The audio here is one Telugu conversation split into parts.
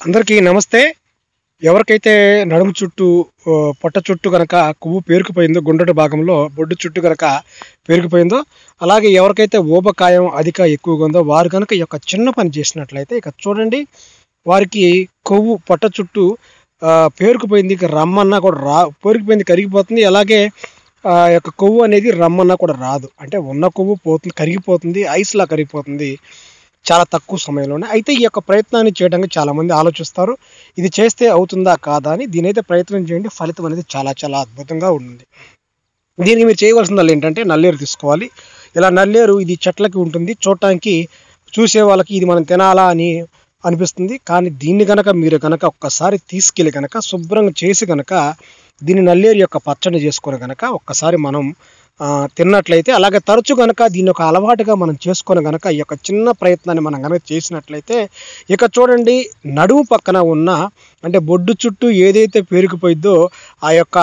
అందరికీ నమస్తే. ఎవరికైతే నడుము చుట్టూ పొట్ట చుట్టూ గనక కొవ్వు పేరుకుపోయిందో, గుండ్రటి భాగంలో బొడ్డు చుట్టూ గనక పేరుకుపోయిందో, అలాగే ఎవరికైతే ఊబకాయం ఎక్కువగా ఉందో వారు గనక ఈ యొక్క చిన్న పని చేసినట్లయితే ఇక చూడండి, వారికి కొవ్వు పొట్ట చుట్టూ పేరుకుపోయింది. ఇక రమ్మన్నా కూడా పేరుకుపోయింది, కరిగిపోతుంది. అలాగే యొక్క కొవ్వు అనేది రమ్మన్నా కూడా రాదు. అంటే ఉన్న కొవ్వు పోతుంది, కరిగిపోతుంది, ఐస్‌లా కరిగిపోతుంది చాలా తక్కువ సమయంలోనే. అయితే ఈ యొక్క ప్రయత్నాన్ని చేయడానికి చాలామంది ఆలోచిస్తారు. ఇది చేస్తే అవుతుందా? కాదా? అని. దీనైతే ప్రయత్నం చేయండి. ఫలితం అనేది చాలా చాలా అద్భుతంగా ఉంటుంది. దీనికి మీరు చేయవలసిందల్లా ఏంటంటే నల్లేరు తీసుకోవాలి. ఇలా నల్లేరు ఇది చెట్లకి ఉంటుంది. చూడటానికి చూసే వాళ్ళకి ఇది మనం తినాలా అని అనిపిస్తుంది. కానీ దీన్ని గనక మీరు గనక ఒక్కసారి తీసుకెళ్ళి గనక శుభ్రంగా చేసి గనక దీన్ని నల్లేరు యొక్క పచ్చడి చేసుకొని గనక ఒక్కసారి మనం తిన్నట్లయితే, అలాగే తరచు గనక దీన్ని ఒక అలవాటుగా మనం చేసుకొని గనక ఈ యొక్క చిన్న ప్రయత్నాన్ని మనం గనక చేసినట్లయితే ఇక చూడండి, నడుము పక్కన ఉన్న అంటే బొడ్డు చుట్టూ ఏదైతే పేరుకుపోయిద్దో ఆ యొక్క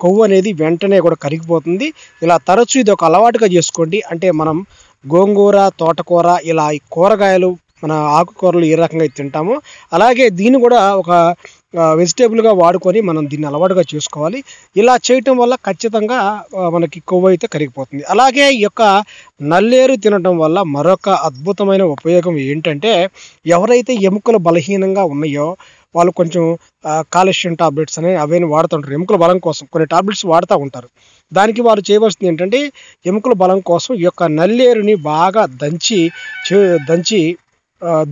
కొవ్వు అనేది వెంటనే కూడా కరిగిపోతుంది. ఇలా తరచు ఇది ఒక అలవాటుగా చేసుకోండి. అంటే మనం గోంగూర, తోటకూర ఇలా ఈ కూరగాయలు, మన ఆకుకూరలు ఏ రకంగా తింటామో అలాగే దీన్ని కూడా ఒక వెజిటేబుల్గా వాడుకొని మనం దీన్ని అలవాటుగా చేసుకోవాలి. ఇలా చేయటం వల్ల ఖచ్చితంగా మనకి కొవ్వు అయితే కరిగిపోతుంది. అలాగే ఈ యొక్క నల్లేరు తినడం వల్ల మరొక అద్భుతమైన ఉపయోగం ఏంటంటే, ఎవరైతే ఎముకలు బలహీనంగా ఉన్నాయో వాళ్ళు కొంచెం కాల్షియం టాబ్లెట్స్ అని అవన్నీ వాడుతుంటారు. ఎముకల బలం కోసం కొన్ని టాబ్లెట్స్ వాడుతూ ఉంటారు. దానికి వారు చేయవలసింది ఏంటంటే, ఎముకల బలం కోసం ఈ యొక్క నల్లేరుని బాగా దంచి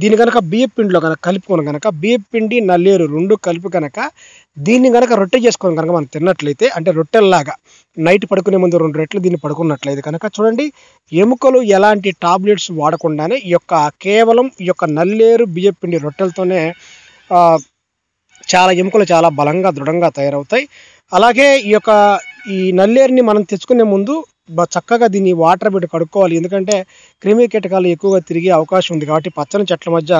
దీన్ని కనుక బియ్యం పిండిలో కనుక కలుపుకొని కనుక బియ్యం పిండి, నల్లేరు 2 కలిపి కనుక దీన్ని కనుక రొట్టె చేసుకొని కనుక మనం తిన్నట్లయితే, అంటే రొట్టెల్లాగా నైట్ పడుకునే ముందు 2 రెట్లు దీన్ని పడుకున్నట్లయితే కనుక చూడండి, ఎముకలు ఎలాంటి టాబ్లెట్స్ వాడకుండానే కేవలం ఈ యొక్క నల్లేరు బియ్యం పిండి రొట్టెలతోనే చాలా ఎముకలు చాలా బలంగా దృఢంగా తయారవుతాయి. అలాగే ఈ నల్లేరుని మనం తెచ్చుకునే ముందు చక్కగా దీన్ని వాటర్ పెట్టి కడుక్కోవాలి. ఎందుకంటే క్రిమి కీటకాలు ఎక్కువగా తిరిగే అవకాశం ఉంది కాబట్టి, పచ్చని చెట్ల మధ్య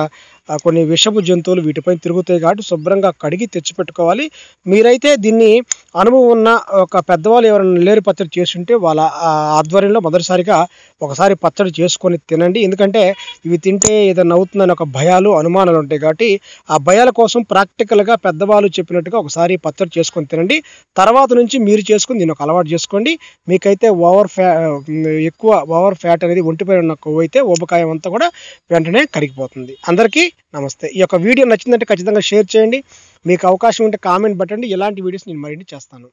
కొన్ని విషపు జంతువులు వీటిపై తిరుగుతాయి కాబట్టి శుభ్రంగా కడిగి తెచ్చిపెట్టుకోవాలి. మీరైతే దీన్ని అనుభవం ఉన్న ఒక పెద్దవాళ్ళు ఎవరైనా నల్లేరు పచ్చడి చేస్తుంటే వాళ్ళ ఆధ్వర్యంలో మొదటిసారిగా ఒకసారి పచ్చడి చేసుకొని తినండి. ఎందుకంటే ఇవి తింటే ఏదైనా అవుతుందని ఒక భయాలు, అనుమానాలు ఉంటాయి కాబట్టి ఆ భయాల కోసం ప్రాక్టికల్గా పెద్దవాళ్ళు చెప్పినట్టుగా ఒకసారి పచ్చడి చేసుకొని తినండి. తర్వాత నుంచి మీరు చేసుకుని దీన్ని ఒక అలవాటు చేసుకోండి. మీకైతే ఎక్కువ ఓవర్ ఫ్యాట్ అనేది ఒంటిపై ఉన్న కొవ్వు అయితే ఊబకాయం అంతా కూడా వెంటనే కరిగిపోతుంది. అందరికీ నమస్తే. ఈ యొక్క వీడియో నచ్చిందంటే ఖచ్చితంగా షేర్ చేయండి. మీకు అవకాశం ఉంటే కామెంట్ పెట్టండి. ఇలాంటి వీడియోస్ నేను మరిన్ని చేస్తాను.